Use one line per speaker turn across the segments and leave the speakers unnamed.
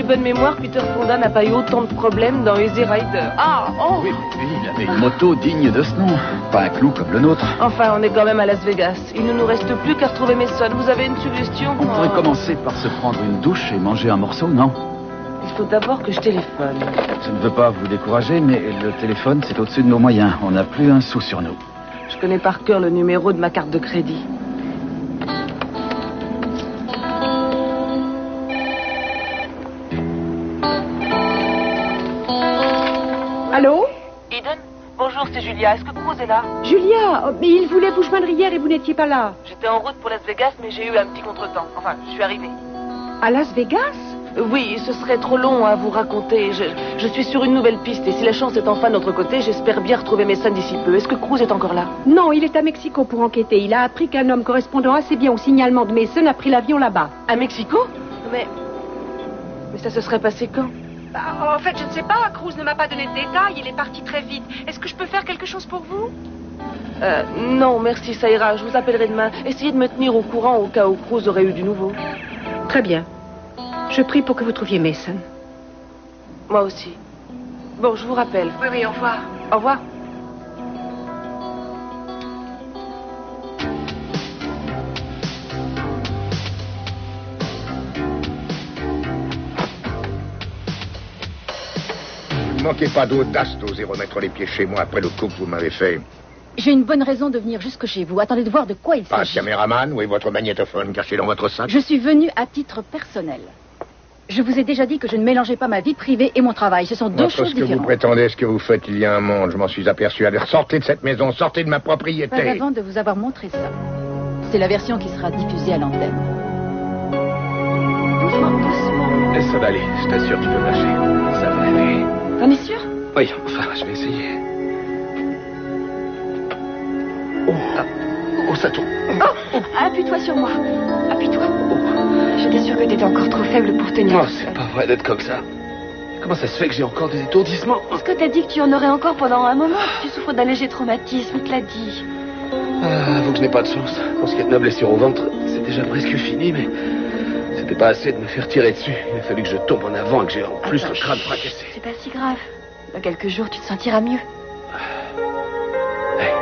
bonne mémoire, Peter Fonda n'a pas eu autant de problèmes dans Easy Rider. Ah, oh.
Oui, il avait une moto digne de ce nom. Pas un clou comme le nôtre.
Enfin, on est quand même à Las Vegas. Il ne nous reste plus qu'à retrouver Mason. Vous avez une suggestion?
On pourrait commencer par se prendre une douche et manger un morceau, non?
Il faut d'abord que je téléphone.
Je ne veux pas vous décourager, mais le téléphone, c'est au-dessus de nos moyens. On n'a plus un sou sur nous.
Je connais par cœur le numéro de ma carte de crédit.
Allô?
Eden? Bonjour, c'est Julia. Est-ce que Cruz est là?
Julia, mais il voulait vous joindre hier et vous n'étiez pas là.
J'étais en route pour Las Vegas, mais j'ai eu un petit contretemps. Enfin, je suis arrivée.
À Las Vegas?
Oui, ce serait trop long à vous raconter. Je suis sur une nouvelle piste et si la chance est enfin de notre côté, j'espère bien retrouver Mason d'ici peu. Est-ce que Cruz est encore là?
Non, il est à Mexico pour enquêter. Il a appris qu'un homme correspondant assez bien au signalement de Mason a pris l'avion là-bas.
À Mexico? Mais ça se serait passé quand?
En fait, je ne sais pas. Cruz ne m'a pas donné de détails. Il est parti très vite. Est-ce que je peux faire quelque chose pour vous?
Non, merci, ça ira. Je vous appellerai demain. Essayez de me tenir au courant au cas où Cruz aurait eu du nouveau.
Très bien. Je prie pour que vous trouviez Mason.
Moi aussi. Bon, je vous rappelle.
Oui, au revoir.
Au revoir.
Ne manquez pas d'audace d'oser remettre les pieds chez moi après le coup que vous m'avez fait.
J'ai une bonne raison de venir jusque chez vous. Attendez de voir de quoi il
Pas
s'agit.
caméraman, où est votre magnétophone caché dans votre sac?
Je suis venue à titre personnel. Je vous ai déjà dit que je ne mélangeais pas ma vie privée et mon travail. Ce sont deux choses
Ce que vous
différentes.
prétendez, ce que vous faites, il y a un monde. Je m'en suis aperçu. Allez, sortez de cette maison, sortez de ma propriété.
Pas avant de vous avoir montré ça. C'est la version qui sera diffusée à l'antenne.
Doucement, doucement.
Laisse ça aller, je t'assure, tu peux lâcher. Ça va aller.
T'en es sûr?
Oui, enfin, je vais essayer. Oh, ça tourne.
Oh, appuie-toi sur moi. Appuie-toi. J'étais sûre que t'étais encore trop faible pour tenir.
Non, c'est pas vrai d'être comme ça. Comment ça se fait que j'ai encore des étourdissements?
Est-ce que t'as dit que tu en aurais encore pendant un moment? Tu souffres d'un léger traumatisme, il te l'a dit.
Ah, avoue que je n'ai pas de chance. Pour ce qui est de ma blessure au ventre, c'est déjà presque fini, mais c'était pas assez de me faire tirer dessus. Il a fallu que je tombe en avant et que j'ai en plus le crâne fracassé.
C'est pas si grave. Dans quelques jours, tu te sentiras mieux.
Hey.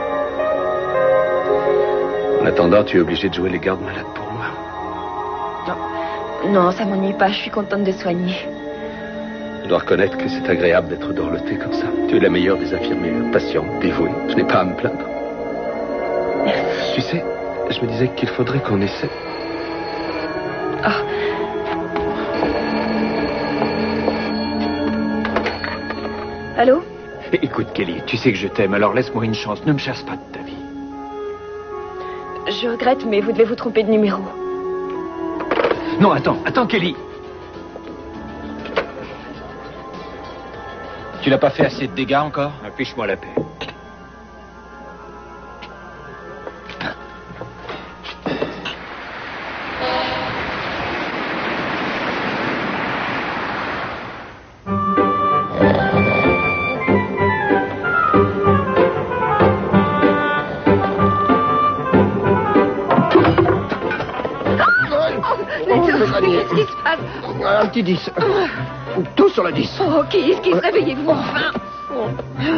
En attendant, tu es obligé de jouer les gardes malades pour moi.
Non, ça m'ennuie pas. Je suis contente de soigner.
Je dois reconnaître que c'est agréable d'être dorlotée comme ça. Tu es la meilleure des infirmières, patiente, dévouée. Je n'ai pas à me plaindre.
Merci.
Tu sais, je me disais qu'il faudrait qu'on essaie.
Ah. Allô?
Écoute, Kelly, tu sais que je t'aime, alors laisse-moi une chance. Ne me chasse pas de ta vie.
Je regrette, mais vous devez vous tromper de numéro.
Non, attends, Kelly. Tu n'as pas fait assez de dégâts encore? Fiche-moi la paix.
Qu'est-ce qui se passe?
Un petit 10. Tout sur le 10.
Oh, qui réveillez-vous enfin?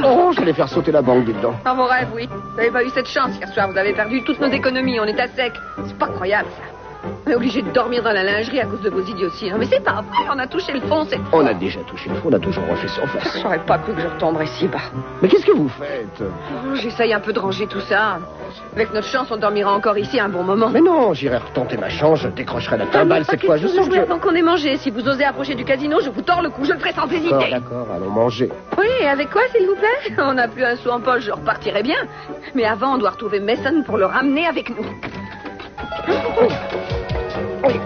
Oh, j'allais faire sauter la banque, dis-le donc.
Dans vos rêves, oui. Vous n'avez pas eu cette chance hier soir. Vous avez perdu toutes nos économies. On est à sec. C'est pas croyable, ça. On est obligé de dormir dans la lingerie à cause de vos idioties. Non, mais c'est pas vrai. On a touché le fond, c'est...
On a déjà touché le fond, on a toujours refait surface.
J'aurais pas cru que je retomberais si bas.
Mais qu'est-ce que vous faites?
Oh, j'essaye un peu de ranger tout ça. Avec notre chance, on dormira encore ici un bon moment.
Mais non, j'irai retenter ma chance, je décrocherai la timbale cette fois. Je sais que...
Avant qu'on ait mangé, si vous osez approcher du casino, je vous tords le cou, je le ferai sans hésiter.
D'accord, allons manger.
Oui, et avec quoi, s'il vous plaît? On n'a plus un sou en poche, je repartirai bien. Mais avant, on doit retrouver Mason pour le ramener avec nous.
Oui.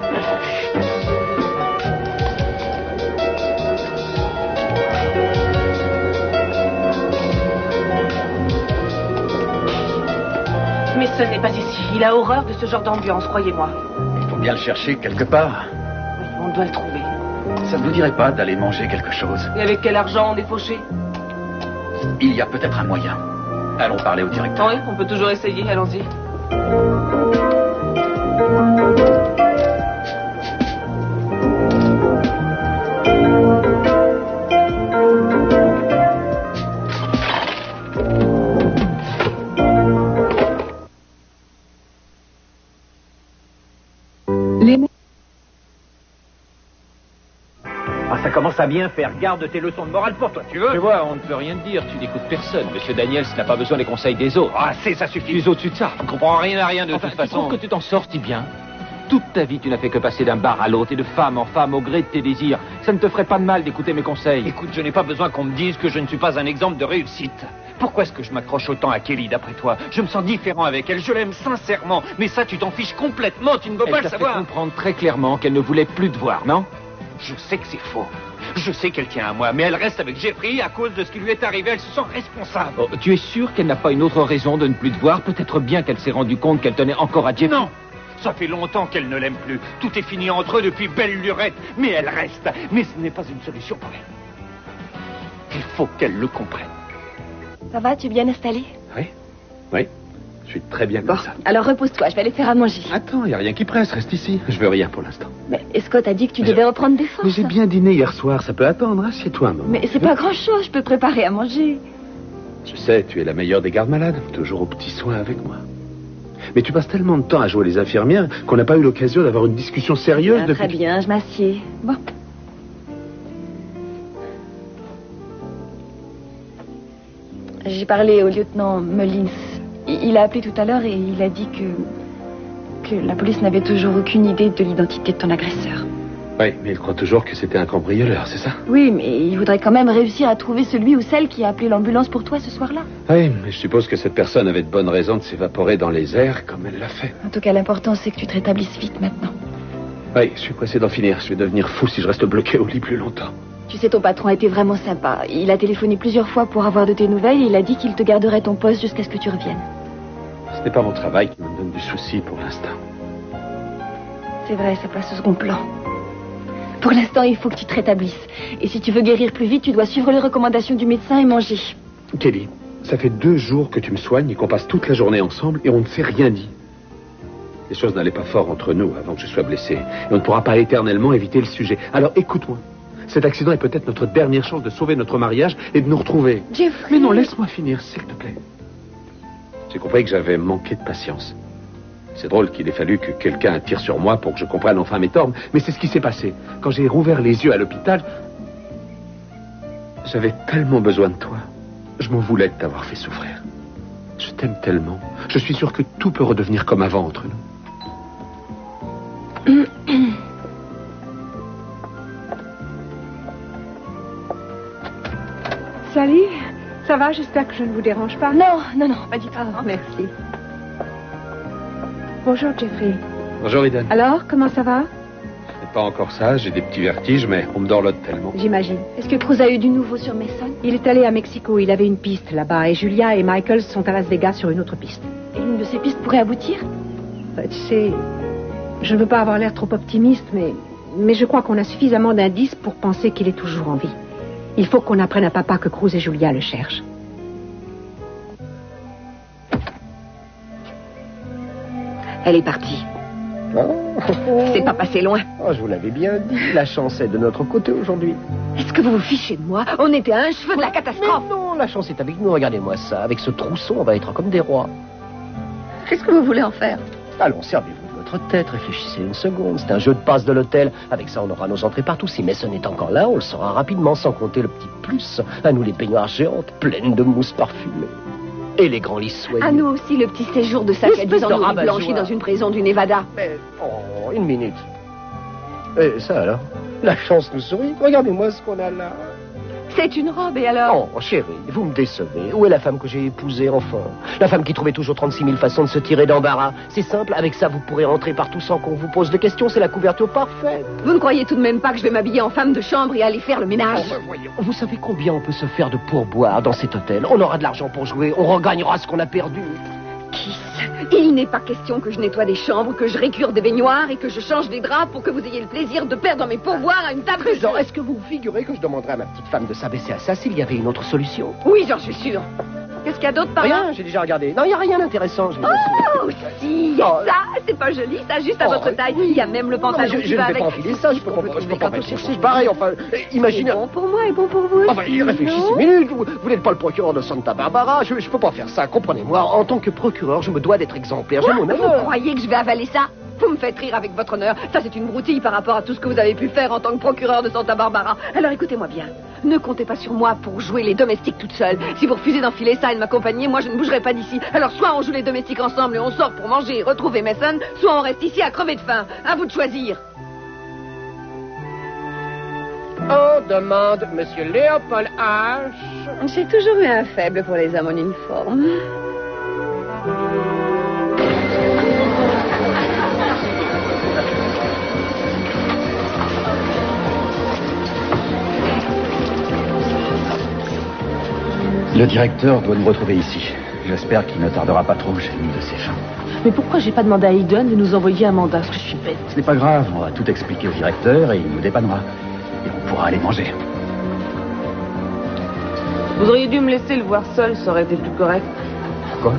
Mason n'est pas ici. Il a horreur de ce genre d'ambiance, croyez-moi.
Il faut bien le chercher quelque part.
Oui, on doit le trouver.
Ça ne vous dirait pas d'aller manger quelque chose?
Et avec quel argent on est fauché?
Il y a peut-être un moyen. Allons parler au directeur.
Oui, on peut toujours essayer, allons-y.
ça commence à bien faire. Garde tes leçons de morale pour toi, tu veux?
Tu vois, on ne peut rien te dire. Tu n'écoutes personne. Monsieur Daniels n'a pas besoin des conseils des autres.
Ah, ça suffit.
Tu es au-dessus de ça.
Je ne comprends rien à rien de
Enfin,
toute façon.
Tu trouves que tu t'en sortis bien? Toute ta vie, tu n'as fait que passer d'un bar à l'autre et de femme en femme au gré de tes désirs. Ça ne te ferait pas de mal d'écouter mes conseils.
Écoute, je n'ai pas besoin qu'on me dise que je ne suis pas un exemple de réussite. Pourquoi est-ce que je m'accroche autant à Kelly, d'après toi? Je me sens différent avec elle, je l'aime sincèrement. Mais ça, tu t'en fiches complètement, tu ne peux pas
Elle
le
t'a fait
savoir.
comprendre très clairement qu'elle ne voulait plus te voir, non?
Je sais que c'est faux. Je sais qu'elle tient à moi, mais elle reste avec Jeffrey à cause de ce qui lui est arrivé. Elle se sent responsable.
Oh, tu es sûr qu'elle n'a pas une autre raison de ne plus te voir? Peut-être bien qu'elle s'est rendue compte qu'elle tenait encore à Jeffrey.
Non! Ça fait longtemps qu'elle ne l'aime plus. Tout est fini entre eux depuis belle lurette. Mais elle reste. Mais ce n'est pas une solution pour elle. Il faut qu'elle le comprenne.
Ça va, tu es bien installé?
Oui. Je suis très bien
Bon,
comme ça.
alors repose-toi, je vais aller faire à manger.
Attends, il n'y a rien qui presse, reste ici. Je veux rien pour l'instant.
Mais Scott a dit que tu devais reprendre des forces.
Mais j'ai bien dîné hier soir, ça peut attendre, assieds-toi un moment.
Mais c'est pas grand-chose, je peux préparer à manger.
Je sais, tu es la meilleure des gardes-malades, toujours aux petits soins avec moi. Mais tu passes tellement de temps à jouer les infirmières qu'on n'a pas eu l'occasion d'avoir une discussion sérieuse depuis...
Très bien, je m'assieds. Bon. J'ai parlé au lieutenant Mullins. Il a appelé tout à l'heure et il a dit que la police n'avait toujours aucune idée de l'identité de ton agresseur.
Oui, mais il croit toujours que c'était un cambrioleur, c'est ça?
Oui, mais il voudrait quand même réussir à trouver celui ou celle qui a appelé l'ambulance pour toi ce soir-là.
Oui, mais je suppose que cette personne avait de bonnes raisons de s'évaporer dans les airs comme elle l'a fait.
En tout cas, l'important c'est que tu te rétablisses vite maintenant.
Oui, je suis pressé d'en finir. Je vais devenir fou si je reste bloqué au lit plus longtemps.
Tu sais, ton patron a été vraiment sympa. Il a téléphoné plusieurs fois pour avoir de tes nouvelles et il a dit qu'il te garderait ton poste jusqu'à ce que tu reviennes.
Ce n'est pas mon travail qui me donne du souci pour l'instant.
C'est vrai, ça passe au second plan. Pour l'instant, il faut que tu te rétablisses. Et si tu veux guérir plus vite, tu dois suivre les recommandations du médecin et manger.
Kelly, ça fait 2 jours que tu me soignes et qu'on passe toute la journée ensemble et on ne s'est rien dit. Les choses n'allaient pas fort entre nous avant que je sois blessé. Et on ne pourra pas éternellement éviter le sujet. Alors écoute-moi. Cet accident est peut-être notre dernière chance de sauver notre mariage et de nous retrouver.
Jeffrey.
Mais non, laisse-moi finir, s'il te plaît. J'ai compris que j'avais manqué de patience. C'est drôle qu'il ait fallu que quelqu'un tire sur moi pour que je comprenne enfin mes torts, mais c'est ce qui s'est passé. Quand j'ai rouvert les yeux à l'hôpital, j'avais tellement besoin de toi. Je m'en voulais de t'avoir fait souffrir. Je t'aime tellement. Je suis sûr que tout peut redevenir comme avant entre nous.
Salut, ça va? J'espère que je ne vous dérange pas.
Non, pas du tout.
Ah, merci. Bonjour, Jeffrey.
Bonjour, Eden.
Alors, comment ça va?
C'est pas encore ça, j'ai des petits vertiges, mais on me dorlote tellement.
J'imagine.
Est-ce que Cruz a eu du nouveau sur Mason?
Il est allé à Mexico, il avait une piste là-bas, et Julia et Michael sont à Las Vegas sur une autre piste.
Et une de ces pistes pourrait aboutir?
Tu sais, je ne veux pas avoir l'air trop optimiste, mais je crois qu'on a suffisamment d'indices pour penser qu'il est toujours en vie. Il faut qu'on apprenne à papa que Cruz et Julia le cherchent.
Elle est partie. C'est pas passé loin.
Oh, je vous l'avais bien dit, la chance est de notre côté aujourd'hui.
Est-ce que vous vous fichez de moi? On était à un cheveu de la catastrophe.
Mais non, la chance est avec nous, regardez-moi ça. Avec ce trousseau, on va être comme des rois.
Qu'est-ce que vous voulez en faire?
Allons, servez-vous de votre tête, réfléchissez une seconde. C'est un jeu de passe de l'hôtel. Avec ça, on aura nos entrées partout. Si Mason est encore là, on le saura rapidement, sans compter le petit plus. À nous les baignoires géantes, pleines de mousse parfumée. Et les grands lits soyeux.
À nous aussi le petit séjour de saccadisant nourri blanchi dans une prison du Nevada.
Mais, oh, une minute. Et ça alors? La chance nous sourit. Regardez-moi ce qu'on a là.
C'est une robe, et alors?
Oh, chérie, vous me décevez. Où est la femme que j'ai épousée, enfin? La femme qui trouvait toujours 36 000 façons de se tirer d'embarras. C'est simple, avec ça, vous pourrez rentrer partout sans qu'on vous pose de questions. C'est la couverture parfaite.
Vous ne croyez tout de même pas que je vais m'habiller en femme de chambre et aller faire le ménage?
Oh, voyons. Vous savez combien on peut se faire de pourboire dans cet hôtel? On aura de l'argent pour jouer, on regagnera ce qu'on a perdu.
Kiss, il n'est pas question que je nettoie des chambres, que je récure des baignoires et que je change des draps pour que vous ayez le plaisir de perdre mes pourboires à une table de jeu.
Est-ce que vous vous figurez que je demanderais à ma petite femme de s'abaisser à ça s'il y avait une autre solution?
Oui, j'en suis sûre. Qu'est-ce qu'il y a d'autre par là?
Rien, j'ai déjà regardé. Non, il n'y a rien d'intéressant, je vous
Oh, si, ça, c'est pas joli, ça, juste à votre taille. Il y a même le pantalon
je
qui
ne
va
vais
avec.
pas enfiler ça, je peux pas me chercher pareil, enfin, imaginez...
Bon pour moi et bon pour vous.
Enfin, réfléchissez 1 minute, vous n'êtes pas le procureur de Santa Barbara, je peux pas faire ça, comprenez-moi. En tant que procureur, je me dois d'être exemplaire, j'ai mon
Vous
honneur.
croyez que je vais avaler ça? Vous me faites rire avec votre honneur. Ça, c'est une broutille par rapport à tout ce que vous avez pu faire en tant que procureur de Santa Barbara. Alors écoutez-moi bien. Ne comptez pas sur moi pour jouer les domestiques toute seule. Si vous refusez d'enfiler ça et de m'accompagner, moi, je ne bougerai pas d'ici. Alors soit on joue les domestiques ensemble et on sort pour manger et retrouver Mason, soit on reste ici à crever de faim. À vous de choisir.
On demande Monsieur Léopold H.
J'ai toujours eu un faible pour les hommes en uniforme.
Le directeur doit nous retrouver ici. J'espère qu'il ne tardera pas trop chez une de ces gens.
Mais pourquoi j'ai pas demandé à Hayden de nous envoyer un mandat? Parce que je suis bête.
Ce n'est pas grave, on va tout expliquer au directeur et il nous dépannera. Et on pourra aller manger.
Vous auriez dû me laisser le voir seul, ça aurait été plus correct.
Pourquoi?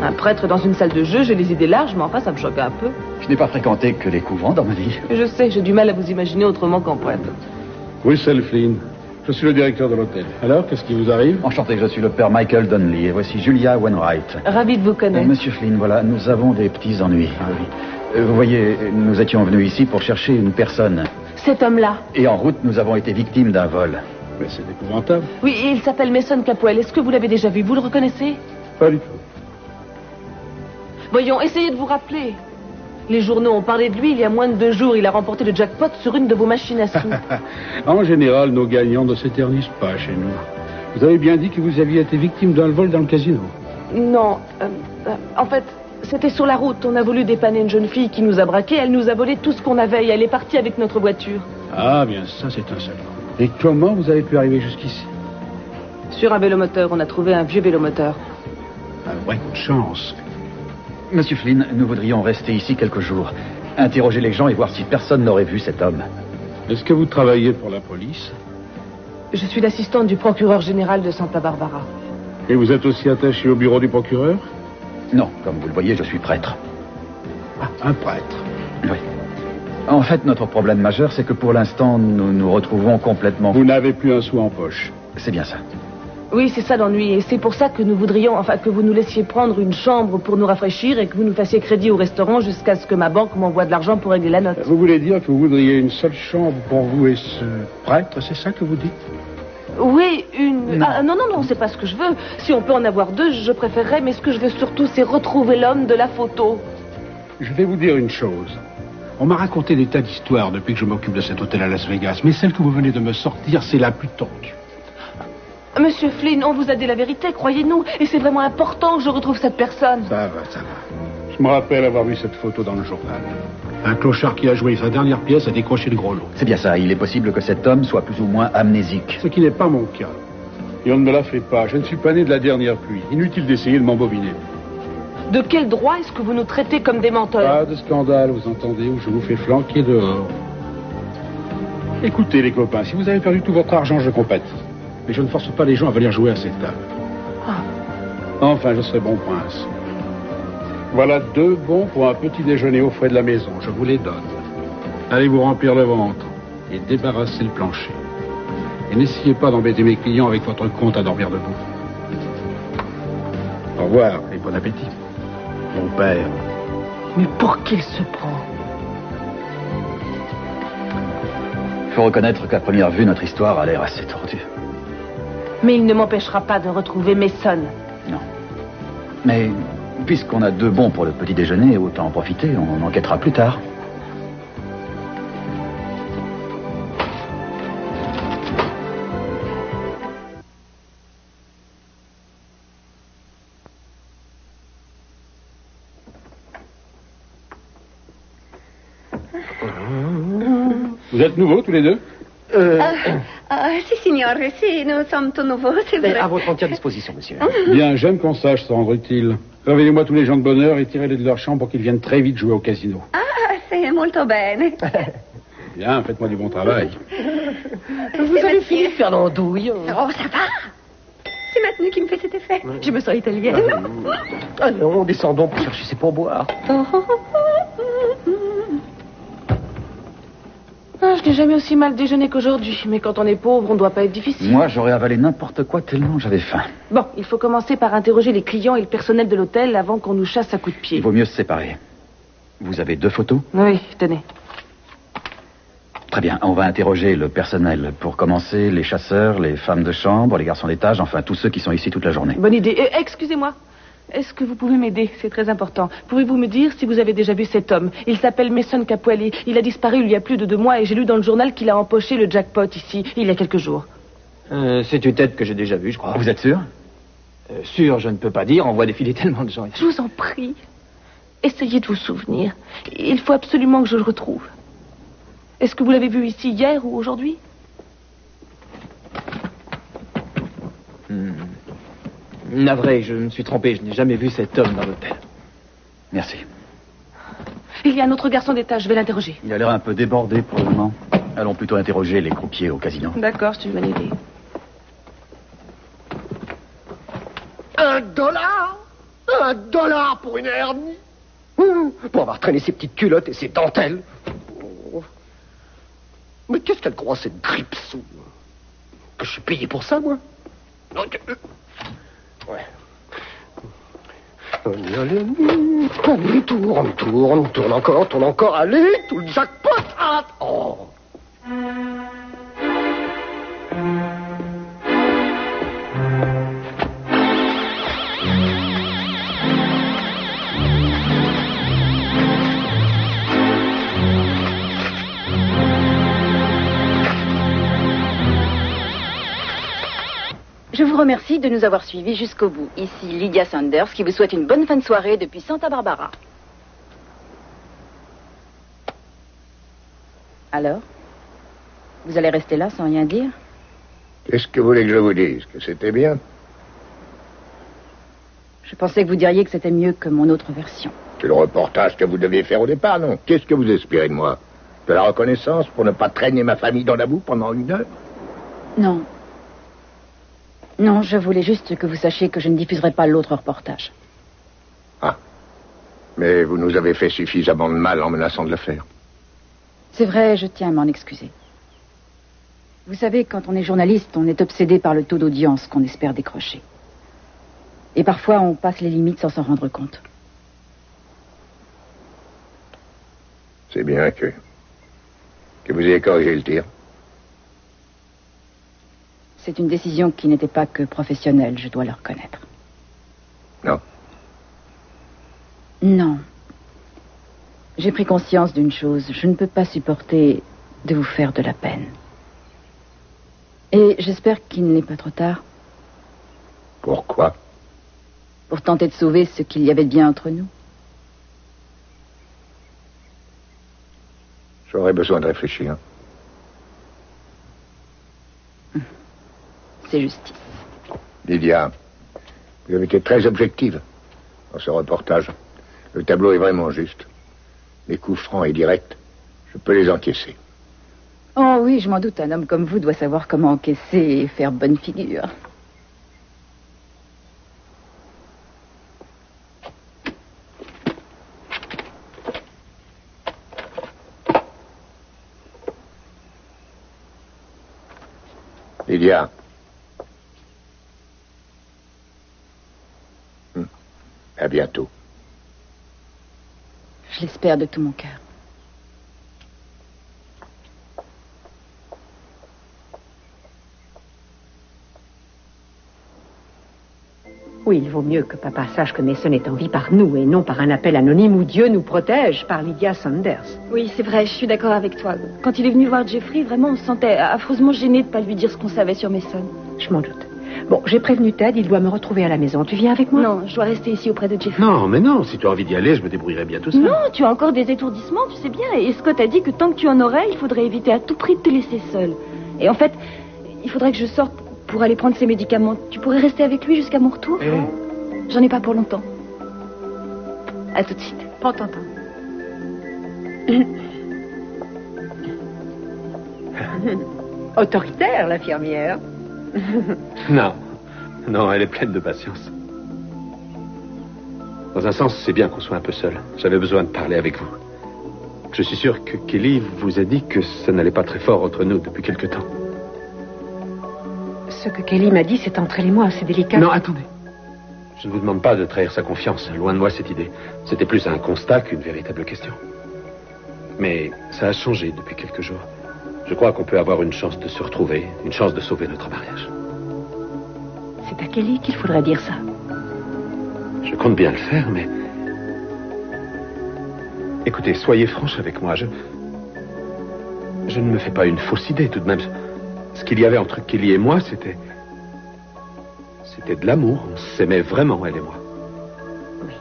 Un prêtre dans une salle de jeu, j'ai les idées larges, mais enfin, ça me choque un peu.
Je n'ai pas fréquenté que les couvents dans ma vie.
Je sais, j'ai du mal à vous imaginer autrement qu'en prêtre.
Russell Flynn. Je suis le directeur de l'hôtel. Alors, qu'est-ce qui vous arrive?
Enchanté, je suis le père Michael Donnelly et voici Julia Wainwright.
Ravi de vous connaître.
Monsieur Flynn, voilà, nous avons des petits ennuis. Vous voyez, nous étions venus ici pour chercher une personne.
Cet homme-là.
Et en route, nous avons été victimes d'un vol.
Mais c'est épouvantable.
Oui, il s'appelle Mason Capwell. Est-ce que vous l'avez déjà vu? Vous le reconnaissez?
Pas du tout.
Voyons, essayez de vous rappeler. Les journaux ont parlé de lui il y a moins de 2 jours. Il a remporté le jackpot sur une de vos machines à sous.
En général, nos gagnants ne s'éternisent pas chez nous. Vous avez bien dit que vous aviez été victime d'un vol dans le casino.
Non. En fait, c'était sur la route. On a voulu dépanner une jeune fille qui nous a braqués. Elle nous a volé tout ce qu'on avait et elle est partie avec notre voiture.
Ah, bien, ça, c'est un seul coup. Et comment vous avez pu arriver jusqu'ici?
Sur un vélomoteur. On a trouvé un vieux vélomoteur.
Un vrai coup de chance.
Monsieur Flynn, nous voudrions rester ici quelques jours. Interroger les gens et voir si personne n'aurait vu cet homme.
Est-ce que vous travaillez pour la police?
Je suis l'assistante du procureur général de Santa Barbara.
Et vous êtes aussi attaché au bureau du procureur?
Non, comme vous le voyez, je suis prêtre.
Ah, un prêtre.
Oui. En fait, notre problème majeur, c'est que pour l'instant, nous nous retrouvons complètement...
Vous n'avez plus un sou en poche.
C'est bien ça.
Oui, c'est ça l'ennui. Et c'est pour ça que nous voudrions, enfin, que vous nous laissiez prendre une chambre pour nous rafraîchir et que vous nous fassiez crédit au restaurant jusqu'à ce que ma banque m'envoie de l'argent pour régler la note.
Vous voulez dire que vous voudriez une seule chambre pour vous et ce prêtre, c'est ça que vous dites?
Oui, une...
Non.
Ah, non, c'est pas ce que je veux. Si on peut en avoir 2, je préférerais, mais ce que je veux surtout, c'est retrouver l'homme de la photo.
Je vais vous dire une chose. On m'a raconté des tas d'histoires depuis que je m'occupe de cet hôtel à Las Vegas, mais celle que vous venez de me sortir, c'est la plus tordue.
Monsieur Flynn, on vous a dit la vérité, croyez-nous, et c'est vraiment important que je retrouve cette personne.
Ça va, ça va. Je me rappelle avoir vu cette photo dans le journal. Un clochard qui a joué sa dernière pièce a décroché le gros lot.
C'est bien ça, il est possible que cet homme soit plus ou moins amnésique.
Ce qui n'est pas mon cas. Et on ne me la fait pas, je ne suis pas né de la dernière pluie. Inutile d'essayer de m'embobiner.
De quel droit est-ce que vous nous traitez comme des menteurs?
Pas de scandale, vous entendez, où je vous fais flanquer dehors. Écoutez les copains, si vous avez perdu tout votre argent, je compatis. Mais je ne force pas les gens à venir jouer à cette table. Enfin, je serai bon prince. Voilà 2 bons pour un petit déjeuner aux frais de la maison. Je vous les donne. Allez vous remplir le ventre et débarrasser le plancher. Et n'essayez pas d'embêter mes clients avec votre compte à dormir debout. Au revoir et bon appétit. Mon père.
Mais pour qui il se prend?
Il faut reconnaître qu'à première vue, notre histoire a l'air assez tordue.
Mais il ne m'empêchera pas de retrouver Mason.
Non. Mais puisqu'on a 2 bons pour le petit déjeuner, autant en profiter, on enquêtera plus tard.
Vous êtes nouveaux tous les deux?
Si, signore, si, nous sommes tout nouveaux, c'est vrai.
À votre entière disposition, monsieur.
Bien, j'aime qu'on sache se rendre utile. Réveillez-moi tous les gens de bonne heure et tirez-les de leur chambre pour qu'ils viennent très vite jouer au casino.
Ah, c'est molto bene.
Bien, faites-moi du bon travail.
Vous avez fini de faire l'andouille.
Oh, ça va. C'est maintenant qui me fait cet effet. Je me sens italienne.
Allons, descendons pour chercher ses pourboires.
Ah, je n'ai jamais aussi mal déjeuné qu'aujourd'hui. Mais quand on est pauvre, on ne doit pas être difficile.
Moi, j'aurais avalé n'importe quoi tellement j'avais faim.
Bon, il faut commencer par interroger les clients et le personnel de l'hôtel avant qu'on nous chasse à coups de pied.
Il vaut mieux se séparer. Vous avez 2 photos?
Oui, tenez.
Très bien, on va interroger le personnel. Pour commencer, les chasseurs, les femmes de chambre, les garçons d'étage, enfin tous ceux qui sont ici toute la journée.
Bonne idée. Excusez-moi. Est-ce que vous pouvez m'aider? C'est très important. Pouvez-vous me dire si vous avez déjà vu cet homme? Il s'appelle Mason Capuelli. Il a disparu il y a plus de 2 mois et j'ai lu dans le journal qu'il a empoché le jackpot ici, il y a quelques jours.
C'est une tête que j'ai déjà vue, je crois.
Vous êtes sûr?
Sûr, je ne peux pas dire. On voit défiler tellement de gens ici.
Je vous en prie. Essayez de vous souvenir. Il faut absolument que je le retrouve. Est-ce que vous l'avez vu ici hier ou aujourd'hui?
Navré, je me suis trompé. Je n'ai jamais vu cet homme dans l'hôtel.
Merci.
Il y a un autre garçon d'étage, je vais l'interroger.
Il a l'air un peu débordé pour le moment. Allons plutôt interroger les croupiers au casino.
D'accord, c'est une bonne idée.
$1 $1 pour une hernie. Pour avoir traîné ses petites culottes et ses dentelles. Mais qu'est-ce qu'elle croit, cette grippe-sou? Que je suis payé pour ça, moi? Ouais. Allez, tourne encore, allez, tout le jackpot. Ah, oh.
Je vous remercie de nous avoir suivis jusqu'au bout. Ici Lydia Sanders qui vous souhaite une bonne fin de soirée depuis Santa Barbara. Alors? Vous allez rester là sans rien dire?
Qu'est-ce que vous voulez que je vous dise? Que c'était bien?
Je pensais que vous diriez que c'était mieux que mon autre version.
C'est le reportage que vous deviez faire au départ, non? Qu'est-ce que vous espérez de moi? De la reconnaissance pour ne pas traîner ma famille dans la boue pendant 1 heure?
Non. Non, je voulais juste que vous sachiez que je ne diffuserai pas l'autre reportage.
Ah. Mais vous nous avez fait suffisamment de mal en menaçant de le faire.
C'est vrai, je tiens à m'en excuser. Vous savez, quand on est journaliste, on est obsédé par le taux d'audience qu'on espère décrocher. Et parfois, on passe les limites sans s'en rendre compte.
C'est bien que vous ayez corrigé le tir.
C'est une décision qui n'était pas que professionnelle, je dois le reconnaître.
Non.
Non. J'ai pris conscience d'une chose. Je ne peux pas supporter de vous faire de la peine. Et j'espère qu'il n'est pas trop tard.
Pourquoi?
Pour tenter de sauver ce qu'il y avait de bien entre nous.
J'aurais besoin de réfléchir.
C'est justice.
Lydia, vous avez été très objective dans ce reportage. Le tableau est vraiment juste. Les coups francs et directs, je peux les encaisser.
Oh oui, je m'en doute. Un homme comme vous doit savoir comment encaisser et faire bonne figure.
Lydia. À bientôt.
Je l'espère de tout mon cœur.
Oui, il vaut mieux que papa sache que Mason est en vie par nous et non par un appel anonyme où Dieu nous protège par Lydia Sanders.
Oui, c'est vrai, je suis d'accord avec toi. Quand il est venu voir Jeffrey, vraiment, on se sentait affreusement gêné de ne pas lui dire ce qu'on savait sur Mason.
Je m'en doute. Bon, j'ai prévenu Ted, il doit me retrouver à la maison. Tu viens avec moi?
Non, je dois rester ici auprès de Jeffrey.
Non, mais non, si tu as envie d'y aller, je me débrouillerai bien tout seul.
Non, tu as encore des étourdissements, tu sais bien. Et Scott a dit que tant que tu en aurais, il faudrait éviter à tout prix de te laisser seule. Et en fait, il faudrait que je sorte pour aller prendre ses médicaments. Tu pourrais rester avec lui jusqu'à mon retour? J'en ai pas pour longtemps. À tout de suite.
Prends ton temps. Autoritaire, l'infirmière.
Non, elle est pleine de patience. Dans un sens, c'est bien qu'on soit un peu seul. J'avais besoin de parler avec vous. Je suis sûr que Kelly vous a dit que ça n'allait pas très fort entre nous depuis quelque temps.
Ce que Kelly m'a dit, c'est entre elle et moi, c'est délicat.
Non, attendez. Je ne vous demande pas de trahir sa confiance. Loin de moi cette idée. C'était plus un constat qu'une véritable question. Mais ça a changé depuis quelques jours. Je crois qu'on peut avoir une chance de se retrouver, une chance de sauver notre mariage.
C'est à Kelly qu'il faudrait dire ça.
Je compte bien le faire, mais... Écoutez, soyez franche avec moi. Je ne me fais pas une fausse idée, tout de même. Ce qu'il y avait entre Kelly et moi, c'était de l'amour. On s'aimait vraiment, elle et moi.
Oui.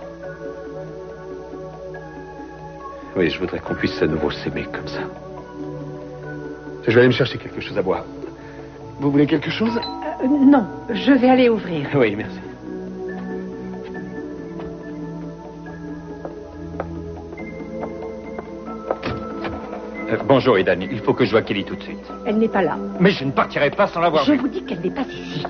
Oui, je voudrais qu'on puisse à nouveau s'aimer comme ça. Je vais aller me chercher quelque chose à boire. Vous voulez quelque chose?
Non, je vais aller ouvrir.
Oui, merci.
Bonjour, Eden. Il faut que je voie Kelly tout de suite.
Elle n'est pas là.
Mais je ne partirai pas sans l'avoir vue.
Je vous dis qu'elle n'est pas ici.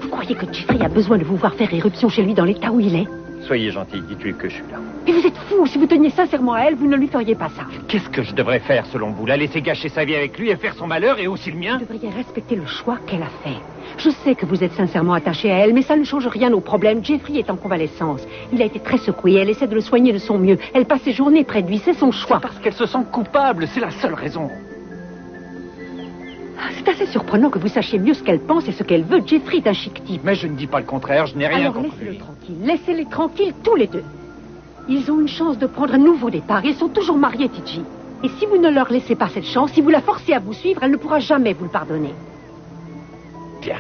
Vous croyez que Jeffrey a besoin de vous voir faire éruption chez lui dans l'état où il est?
Soyez gentil, dites-lui que je suis là.
Mais vous êtes fou. Si vous teniez sincèrement à elle, vous ne lui feriez pas ça.
Qu'est-ce que je devrais faire, selon vous? La laisser gâcher sa vie avec lui et faire son malheur, et aussi le mien?
Vous devriez respecter le choix qu'elle a fait. Je sais que vous êtes sincèrement attaché à elle, mais ça ne change rien au problème. Jeffrey est en convalescence. Il a été très secoué. Elle essaie de le soigner de son mieux. Elle passe ses journées près de lui. C'est son choix.
C'est parce qu'elle se sent coupable. C'est la seule raison.
C'est assez surprenant que vous sachiez mieux ce qu'elle pense et ce qu'elle veut. Jeffrey est un chic type.
Mais je ne dis pas le contraire. Je n'ai rien contre
laissez-le
lui.
tranquille. Laissez-les tranquilles tous les deux. Ils ont une chance de prendre un nouveau départ. Ils sont toujours mariés, Tiji. Et si vous ne leur laissez pas cette chance, si vous la forcez à vous suivre, elle ne pourra jamais vous le pardonner.
Bien.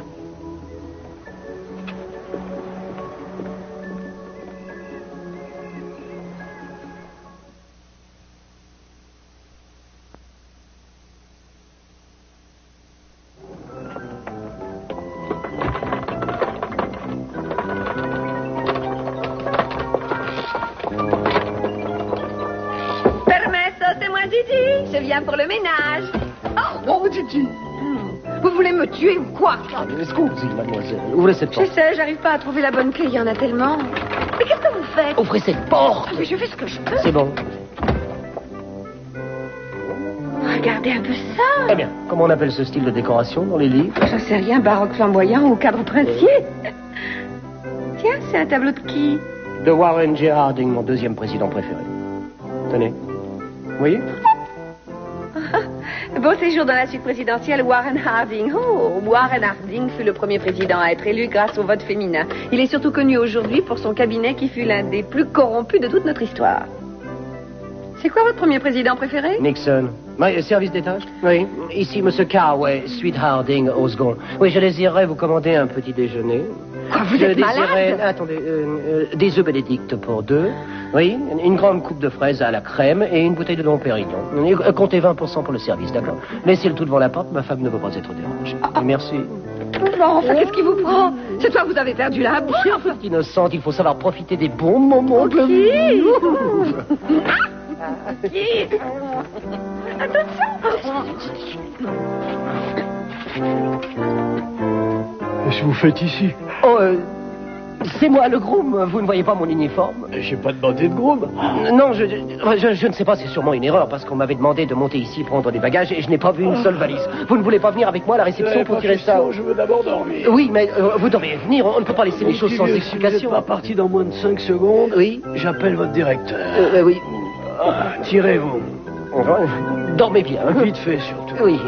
Je viens pour le ménage. Oh, Titi. Vous voulez me tuer ou quoi?
Scusi, mademoiselle. Ouvrez cette
Je
porte.
sais, j'arrive pas à trouver la bonne clé, il y en a tellement. Mais qu'est-ce que vous faites?
Ouvrez cette porte.
Mais je fais ce que je peux.
C'est bon.
Regardez un peu ça.
Eh bien, comment on appelle ce style de décoration dans les livres?
J'en sais rien, baroque flamboyant ou cadre princier. Tiens, c'est un tableau de qui?
De Warren G. Harding, mon deuxième président préféré. Tenez. Vous voyez?
Beau séjour dans la suite présidentielle, Warren Harding. Oh, Warren Harding fut le premier président à être élu grâce au vote féminin. Il est surtout connu aujourd'hui pour son cabinet qui fut l'un des plus corrompus de toute notre histoire. C'est quoi votre premier président préféré?
Nixon. Oui, service d'étage? Oui. Ici, Monsieur Carway, suite Harding, au second. Oui, je désirerais vous commander un petit déjeuner.
Quoi, vous êtes malade?
Attendez, des œufs bénédicts pour 2. Oui, une grande coupe de fraises à la crème et une bouteille de Dom Pérignon. Comptez 20% pour le service, d'accord? Laissez le tout devant la porte, ma femme ne veut pas être dérangée. Merci.
Non, enfin, qu'est-ce qui vous prend? C'est toi, vous avez perdu la boue.
Chère petite innocente, il faut savoir profiter des bons moments de la
Qui?
vie.
Qu'est-ce que vous faites ici?
Oh, c'est moi le groom. Vous ne voyez pas mon uniforme?
J'ai pas demandé de groom.
Non, je ne sais pas, c'est sûrement une erreur parce qu'on m'avait demandé de monter ici prendre des bagages et je n'ai pas vu une seule valise. Vous ne voulez pas venir avec moi à la réception pour tirer ça?
Je veux d'abord dormir.
Oui, mais vous devriez venir. On ne peut pas laisser les choses sans explication.
Si vous n'êtes pas parti dans moins de 5 secondes,
oui,
j'appelle votre directeur.
Oui.
Tirez-vous.
Dormez bien.
Vite fait, surtout.
Oui.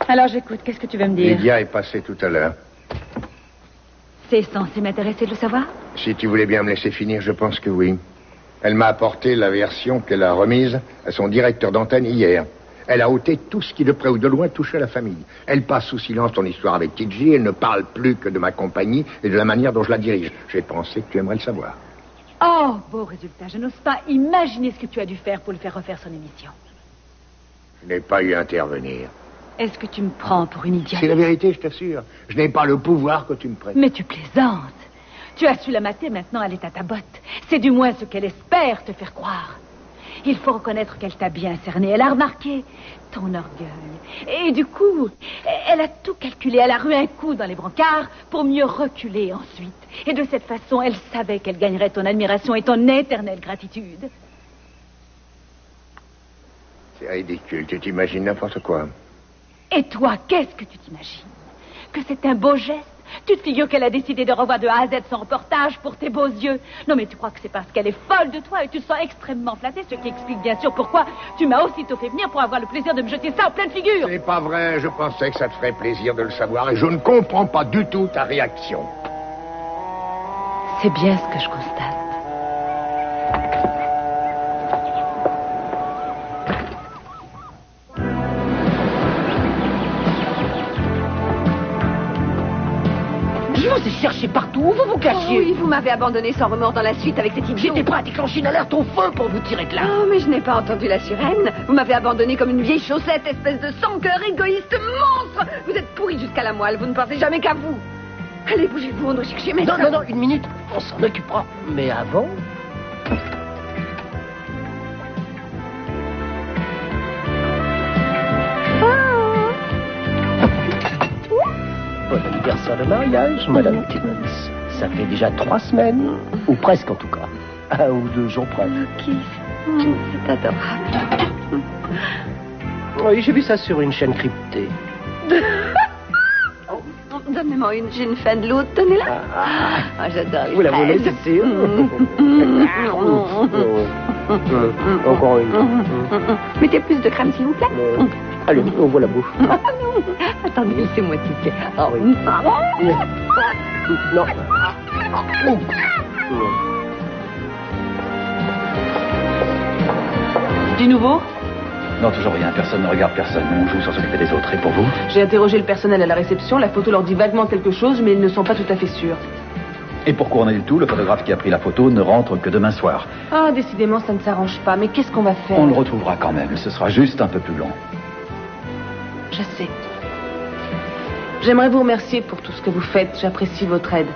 Alors j'écoute, qu'est-ce que tu veux me dire?
Lydia est passée tout à l'heure.
C'est censé m'intéresser de le savoir?
Si tu voulais bien me laisser finir, je pense que oui. Elle m'a apporté la version qu'elle a remise à son directeur d'antenne hier. Elle a ôté tout ce qui, de près ou de loin, touchait la famille. Elle passe sous silence ton histoire avec Tiji. Elle ne parle plus que de ma compagnie et de la manière dont je la dirige. J'ai pensé que tu aimerais le savoir.
Oh, beau résultat. Je n'ose pas imaginer ce que tu as dû faire pour lui faire refaire son émission.
Je n'ai pas eu à intervenir.
Est-ce que tu me prends pour une idiote?
C'est la vérité, je t'assure. Je n'ai pas le pouvoir que tu me prêtes.
Mais tu plaisantes. Tu as su la mater, maintenant elle est à ta botte. C'est du moins ce qu'elle espère te faire croire. Il faut reconnaître qu'elle t'a bien cerné. Elle a remarqué ton orgueil. Et du coup, elle a tout calculé. Elle a rué un coup dans les brancards pour mieux reculer ensuite. Et de cette façon, elle savait qu'elle gagnerait ton admiration et ton éternelle gratitude.
C'est ridicule, tu t'imagines n'importe quoi.
Et toi, qu'est-ce que tu t'imagines? Que c'est un beau geste? Tu te figures qu'elle a décidé de revoir de A à Z son reportage pour tes beaux yeux? Non, mais tu crois que c'est parce qu'elle est folle de toi et tu te sens extrêmement flatté, ce qui explique bien sûr pourquoi tu m'as aussitôt fait venir pour avoir le plaisir de me jeter ça en pleine figure.
C'est pas vrai, je pensais que ça te ferait plaisir de le savoir et je ne comprends pas du tout ta réaction.
C'est bien ce que je constate.
Je vous ai cherché partout, où vous vous cachiez?
Oui, vous m'avez abandonné sans remords dans la suite avec cette idiot.
J'étais prêt à déclencher une alerte au feu pour vous tirer de là.
Oh, mais je n'ai pas entendu la sirène. Vous m'avez abandonné comme une vieille chaussette, espèce de sans-cœur, égoïste, monstre. Vous êtes pourri jusqu'à la moelle, vous ne pensez jamais qu'à vous. Allez, bougez-vous, on doit chercher mes...
Non, une minute, on s'en occupera. Mais avant... Bon anniversaire de mariage, Madame Timmons. Ça fait déjà 3 semaines, ou presque en tout cas. 1 ou 2 jours près.
C'est adorable.
Oui, j'ai vu ça sur une chaîne cryptée.
Donnez-moi une, j'ai une fin de l'autre, donnez-la. Ah, j'adore les
Vous la voulez,
fraises.
c'est sûr. Encore une.
Mettez plus de crème, s'il vous plaît.
Allez, on voit la bouche.
Ah non, attendez, laissez-moi siffler.
Ah oui. Non.
Du nouveau?
Non, toujours rien. Personne ne regarde personne. On joue sans s'occuper des autres. Et pour vous?
J'ai interrogé le personnel à la réception. La photo leur dit vaguement quelque chose, mais ils ne sont pas tout à fait sûrs.
Et pour couronner le tout, le photographe qui a pris la photo ne rentre que demain soir.
Ah, décidément, ça ne s'arrange pas. Mais qu'est-ce qu'on va faire?
On le retrouvera quand même. Ce sera juste un peu plus long.
Je sais. J'aimerais vous remercier pour tout ce que vous faites. J'apprécie votre aide.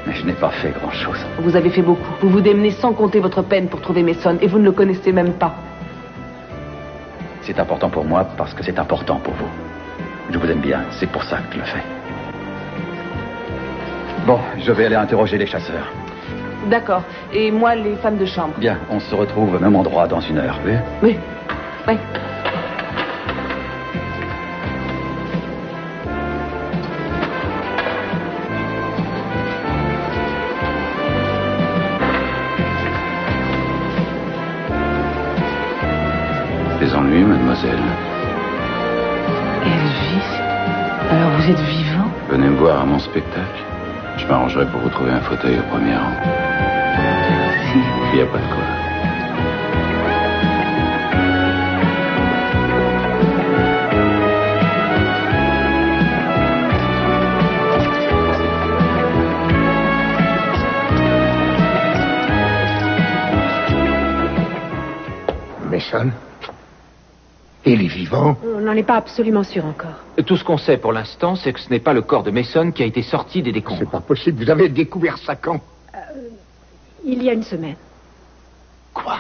Mais je n'ai pas fait grand-chose.
Vous avez fait beaucoup. Vous vous démenez sans compter votre peine pour trouver Mason, et vous ne le connaissez même pas.
C'est important pour moi parce que c'est important pour vous. Je vous aime bien. C'est pour ça que je le fais. Bon, je vais aller interroger les chasseurs.
D'accord. Et moi, les femmes de chambre.
Bien, on se retrouve au même endroit dans 1 heure, oui?
Oui. Oui.
Des ennuis, mademoiselle?
Elvis, alors vous êtes vivant?
Venez me voir à mon spectacle. Je m'arrangerai pour vous trouver un fauteuil au premier rang.
Merci.
Il n'y a pas de quoi.
Mason? Il est vivant?
On n'en est pas absolument sûr encore.
Tout ce qu'on sait pour l'instant, c'est que ce n'est pas le corps de Mason qui a été sorti des décombres.
C'est pas possible, vous avez découvert ça quand?
Il y a 1 semaine.
Quoi?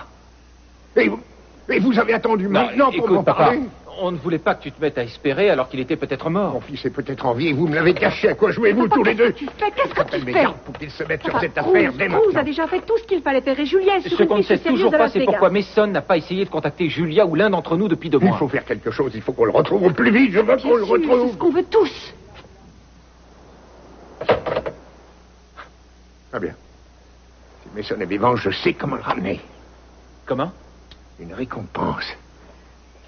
Et vous avez attendu maintenant pour m'en
écoute, papa,
parler?
on ne voulait pas que tu te mettes à espérer alors qu'il était peut-être mort.
Mon fils est peut-être en vie et vous me l'avez caché. À quoi jouez-vous tous les deux?
Qu'est-ce que tu
Mais
fais?
garde pour qu'il se mette sur cette affaire dès
Cruz
maintenant.
a déjà fait tout ce qu'il fallait faire et Julia est sur
Ce
une
qu'on ne
piste
sait
sérieuse
toujours
de
pas,
Las
c'est
Vegas.
pourquoi Mason n'a pas essayé de contacter Julia ou l'un d'entre nous depuis 2 mois.
Il faut faire quelque chose, il faut qu'on le retrouve au plus vite, je veux qu'on le
C'est
retrouve.
ce qu'on veut tous.
Très bien. Si Mason est vivant, je sais comment le ramener.
Comment?
Une récompense.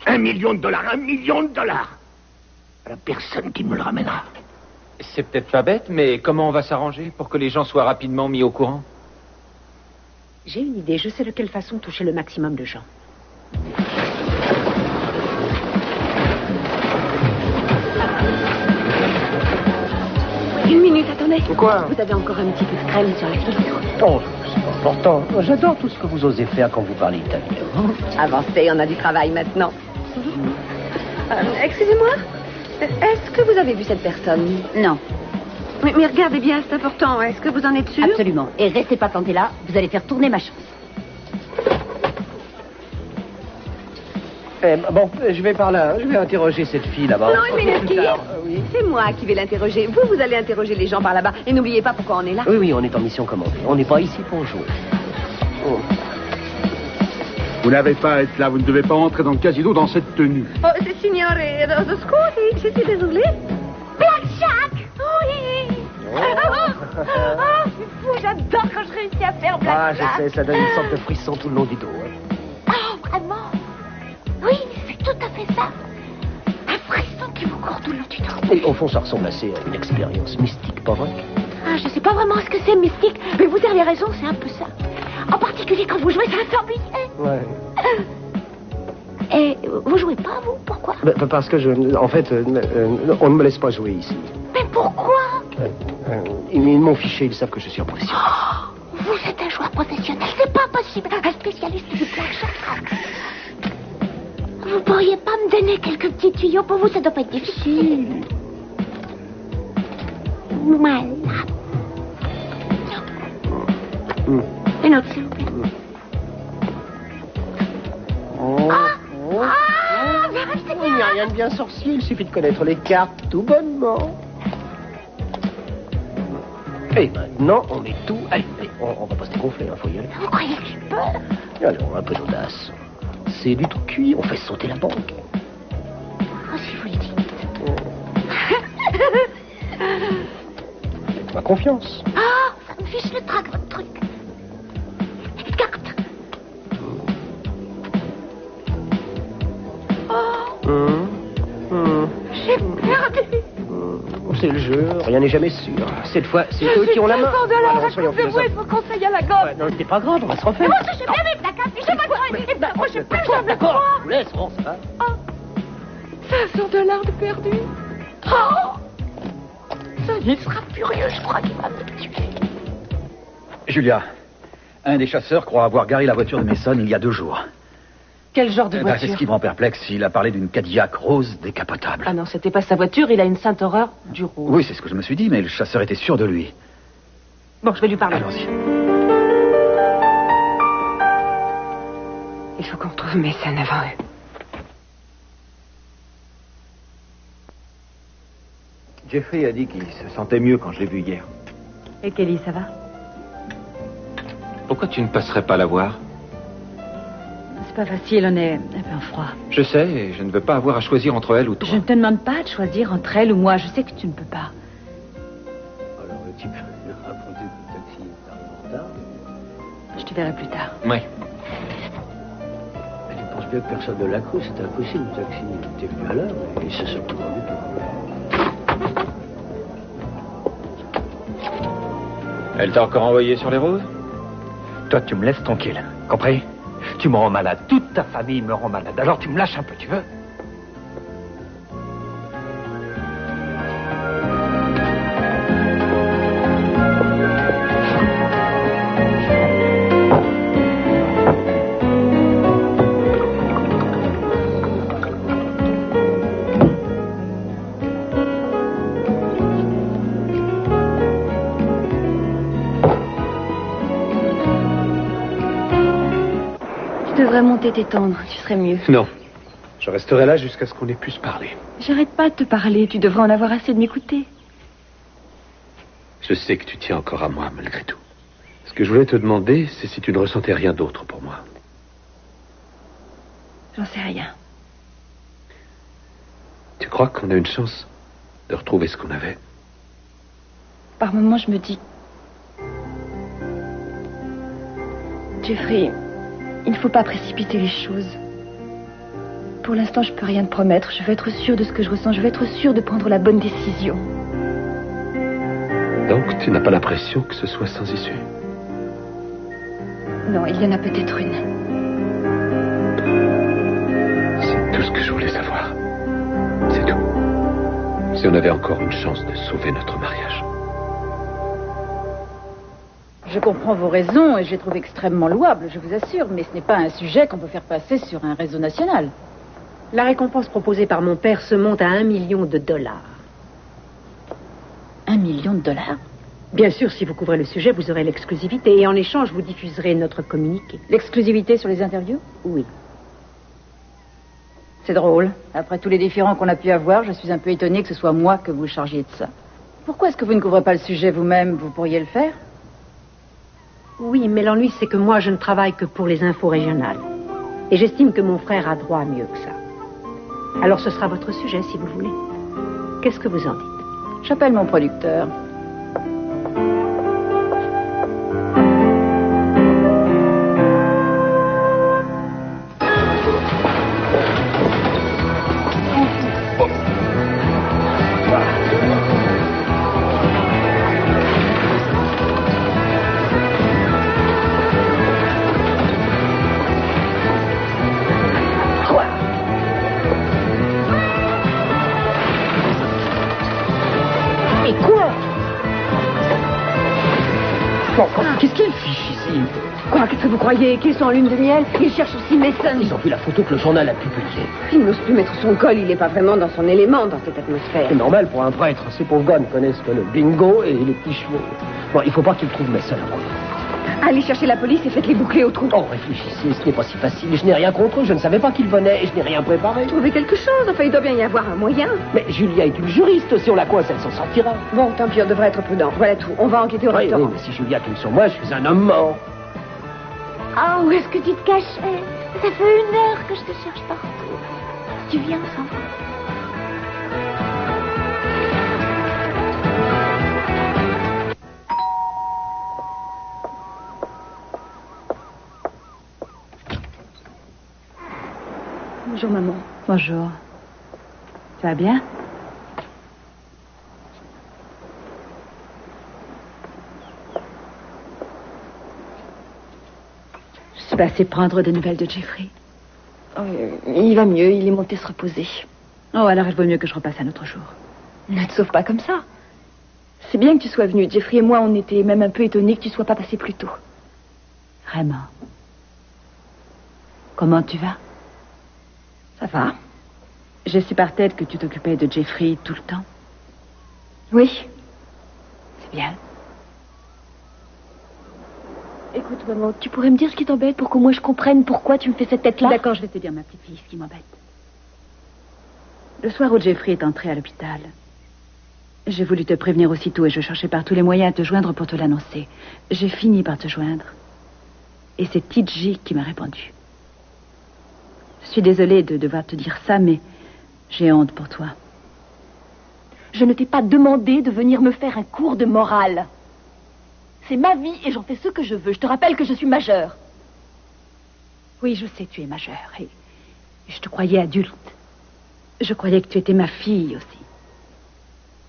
$1 million, $1 million à la personne qui me le ramènera.
C'est peut-être pas bête, mais comment on va s'arranger pour que les gens soient rapidement mis au courant?
J'ai une idée, je sais de quelle façon toucher le maximum de gens.
Une minute, attendez.
Quoi?
Vous avez encore un petit peu de crème sur la figure.
Oh, c'est pas important. J'adore tout ce que vous osez faire quand vous parlez italien.
Avancez, on a du travail maintenant. Excusez-moi, est-ce que vous avez vu cette personne?
Non.
Mais regardez bien, c'est important. Est-ce que vous en êtes sûr?
Absolument. Et restez pas planté là, vous allez faire tourner ma chance.
Bon, je vais par là. Je vais interroger cette fille là-bas.
Non, mais
Plus tard, oui.
c'est moi qui vais l'interroger. Vous allez interroger les gens par là-bas. Et n'oubliez pas pourquoi on est là.
Oui, on est en mission commandée. On n'est pas ici pour jouer. Oh.
Vous n'avez pas à être là, vous ne devez pas entrer dans le casino dans cette tenue.
Oh, signore, scusi, je suis désolée. Blackjack! Oui! Oh, c'est fou, j'adore quand je réussis à faire
Ah,
Blackjack.
je sais, ça donne une sorte de frisson tout le long du dos. Hein.
Oh, vraiment? Oui, c'est tout à fait ça. Un frisson qui vous court tout le long du dos.
Et au fond, ça ressemble assez à une expérience mystique, pas vrai?
Ah, je sais pas vraiment ce que c'est mystique, mais vous avez raison, c'est un peu ça. En particulier quand vous jouez 500 billets.
Ouais.
Et vous jouez pas, vous? Pourquoi?
Parce que en fait, on ne me laisse pas jouer ici.
Mais pourquoi?
Ils m'ont fiché, ils savent que je suis en professionnel.
Oh, vous êtes un joueur professionnel, c'est pas possible. Un spécialiste du blackjack. Vous pourriez pas me donner quelques petits tuyaux? Pour vous, ça doit pas être difficile. Voilà. Une autre, s'il vous plaît.
Il n'y a rien de bien sorcier, il suffit de connaître les cartes tout bonnement. Et maintenant, on met tout... Allez, on va pas se dégonfler, faut y aller.
Vous croyez que je peux?
Alors, un peu d'audace. C'est du tout cuit, on fait sauter la banque.
Oh, si vous le dites.
Faites-moi confiance.
Ah, ça me fiche le trac, votre truc. Carte. J'ai perdu.
C'est le jeu, rien n'est jamais sûr. Cette fois, c'est eux qui ont la main.
Alors, soyons philosophes. Il faut qu'on s'aille à la gomme.
Non, c'est pas grave, on va se refaire.
Moi, j'ai bien mes placards, et j'ai pas de et moi, j'ai plus jamais
D'accord, je vous laisse, bon, ça va.
$500 de perdu. Oh, ça y sera furieux, je crois qu'il va me tuer.
Julia, un des chasseurs croit avoir garé la voiture de Mason il y a 2 jours.
Quel genre de
C'est
voiture?
ce qui me rend perplexe. Il a parlé d'une Cadillac rose décapotable.
Ah non, c'était pas sa voiture, il a une sainte horreur du rose.
Oui, c'est ce que je me suis dit, mais le chasseur était sûr de lui.
Bon, je vais lui parler.
Allons-y.
Il faut qu'on trouve Mason avant eux.
Jeffrey a dit qu'il se sentait mieux quand je l'ai vu hier.
Et Kelly, ça va?
Pourquoi tu ne passerais pas la voir?
C'est pas facile, on est un peu en froid.
Je sais, et je ne veux pas avoir à choisir entre elle ou toi.
Je ne te demande pas de choisir entre elle ou moi. Je sais que tu ne peux pas.
Alors, le type a raconté que le taxi est arrivé en retard.
Je te verrai plus tard.
Oui.
Mais tu penses bien que personne ne l'a cru, c'était impossible. Le taxi était venu à l'heure et il se sont tout rendu tout.
Elle t'a encore envoyé sur les roses?
Toi, tu me laisses tranquille, compris? Tu me rends malade, toute ta famille me rend malade. Alors tu me lâches un peu, tu veux?
Tu devrais monter t'étendre, tu serais mieux.
Non. Je resterai là jusqu'à ce qu'on ait pu se parler.
J'arrête pas de te parler, tu devrais en avoir assez de m'écouter.
Je sais que tu tiens encore à moi, malgré tout. Ce que je voulais te demander, c'est si tu ne ressentais rien d'autre pour moi.
J'en sais rien.
Tu crois qu'on a une chance de retrouver ce qu'on avait?
Par moments, je me dis... Jeffrey, il ne faut pas précipiter les choses. Pour l'instant, je peux rien te promettre. Je veux être sûre de ce que je ressens. Je veux être sûre de prendre la bonne décision.
Donc, tu n'as pas l'impression que ce soit sans issue?
Non, il y en a peut-être une.
C'est tout ce que je voulais savoir. C'est tout. Si on avait encore une chance de sauver notre mariage.
Je comprends vos raisons et je les trouve extrêmement louables, je vous assure, mais ce n'est pas un sujet qu'on peut faire passer sur un réseau national.
La récompense proposée par mon père se monte à $1 million. $1
million?
Bien sûr, si vous couvrez le sujet, vous aurez l'exclusivité. Et en échange, vous diffuserez notre communiqué.
L'exclusivité sur les interviews?
Oui.
C'est drôle. Après tous les différends qu'on a pu avoir, je suis un peu étonnée que ce soit moi que vous chargiez de ça. Pourquoi est-ce que vous ne couvrez pas le sujet vous-même? Vous pourriez le faire?
Oui, mais l'ennui, c'est que moi, je ne travaille que pour les infos régionales. Et j'estime que mon frère a droit à mieux que ça. Alors ce sera votre sujet, si vous voulez. Qu'est-ce que vous en dites?
J'appelle mon producteur.
Qu'est-ce qu'ils fichent ici?
Quoi, qu'est-ce que vous croyez? Qu'ils sont en lune de miel? Ils cherchent aussi Mason.
Ils ont vu la photo que le journal a publiée.
Il n'ose plus mettre son col, il n'est pas vraiment dans son élément dans cette atmosphère.
C'est normal pour un prêtre. Ces pauvres gars ne connaissent que le bingo et les petits chevaux. Bon, il faut pas qu'ils trouvent Mason avant.
Allez chercher la police et faites-les boucler au trou.
Oh, réfléchissez, ce n'est pas si facile. Je n'ai rien contre eux, je ne savais pas qu'ils venaient et je n'ai rien préparé.
Trouvez quelque chose, enfin il doit bien y avoir un moyen.
Mais Julia est une juriste, si on la coince, elle s'en sortira.
Bon, tant pis, on devrait être prudent. Voilà tout, on va enquêter au restaurant.
Oui, mais si Julia tombe sur moi, je suis un homme mort.
Ah, où est-ce que tu te cachais? Ça fait 1 heure que je te cherche partout. Tu viens, on s'en va.
Bonjour, maman.
Bonjour. Ça va bien? Je suis passée prendre des nouvelles de Jeffrey.
Oh, il va mieux, il est monté se reposer.
Oh, alors il vaut mieux que je repasse un autre jour.
Ne te sauve pas comme ça. C'est bien que tu sois venu. Jeffrey et moi, on était même un peu étonnés que tu sois pas passé plus tôt.
Vraiment. Comment tu vas?
Ça va?
Je suis par tête que tu t'occupais de Jeffrey tout le temps.
Oui.
C'est bien.
Écoute, maman, tu pourrais me dire ce qui t'embête pour que moi je comprenne pourquoi tu me fais cette tête-là?
D'accord, je vais te dire, ma petite fille, ce qui m'embête. Le soir où Jeffrey est entré à l'hôpital, j'ai voulu te prévenir aussitôt et je cherchais par tous les moyens à te joindre pour te l'annoncer. J'ai fini par te joindre. Et c'est TJ qui m'a répondu. Je suis désolée de devoir te dire ça, mais j'ai honte pour toi.
Je ne t'ai pas demandé de venir me faire un cours de morale. C'est ma vie et j'en fais ce que je veux. Je te rappelle que je suis majeure.
Oui, je sais, tu es majeure et je te croyais adulte. Je croyais que tu étais ma fille aussi.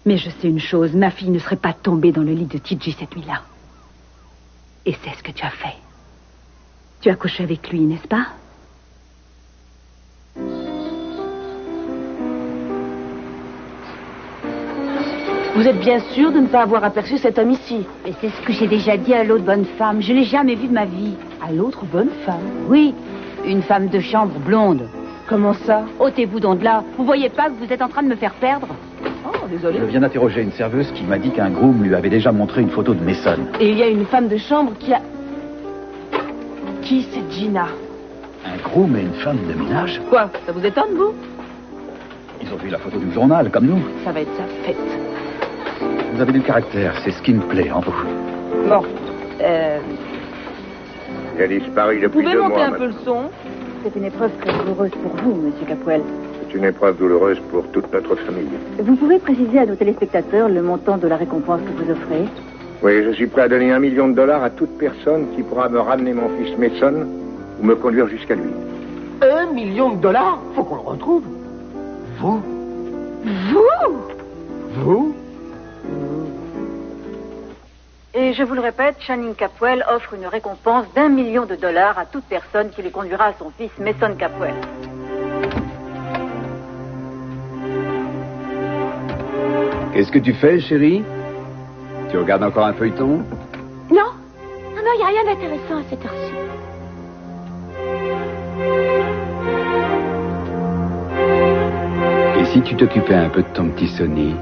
Mais je sais une chose, ma fille ne serait pas tombée dans le lit de TJ cette nuit-là. Et c'est ce que tu as fait. Tu as couché avec lui, n'est-ce pas?
Vous êtes bien sûr de ne pas avoir aperçu cet homme ici?
Mais c'est ce que j'ai déjà dit à l'autre bonne femme. Je l'ai jamais vu de ma vie.
À l'autre bonne femme?
Oui, une femme de chambre blonde.
Comment ça?
Ôtez-vous donc de là. Vous voyez pas que vous êtes en train de me faire perdre?
Oh, désolé.
Je viens d'interroger une serveuse qui m'a dit qu'un groom lui avait déjà montré une photo de Mason.
Et il y a une femme de chambre qui a... Qui, c'est Gina?
Un groom et une femme de ménage?
Quoi? Ça vous étonne, vous?
Ils ont vu la photo du journal, comme nous.
Ça va être sa fête.
Vous avez du caractère, c'est ce qui me plaît en vous.
Bon,
Il a disparu depuis 2 mois.
Vous pouvez monter un peu le son?
C'est une épreuve très douloureuse pour vous, Monsieur Capuel.
C'est une épreuve douloureuse pour toute notre famille.
Vous pouvez préciser à nos téléspectateurs le montant de la récompense que vous offrez?
Oui, je suis prêt à donner $1 million à toute personne qui pourra me ramener mon fils Mason ou me conduire jusqu'à lui.
$1 million? Faut qu'on le retrouve. Vous? Vous?
Et je vous le répète, Channing Capuel offre une récompense d'$1 million à toute personne qui lui conduira à son fils Mason Capuel.
Qu'est-ce que tu fais, chérie? Tu regardes encore un feuilleton?
Non, il n'y a rien d'intéressant à cette heure-ci.
Et si tu t'occupais un peu de ton petit Sonny?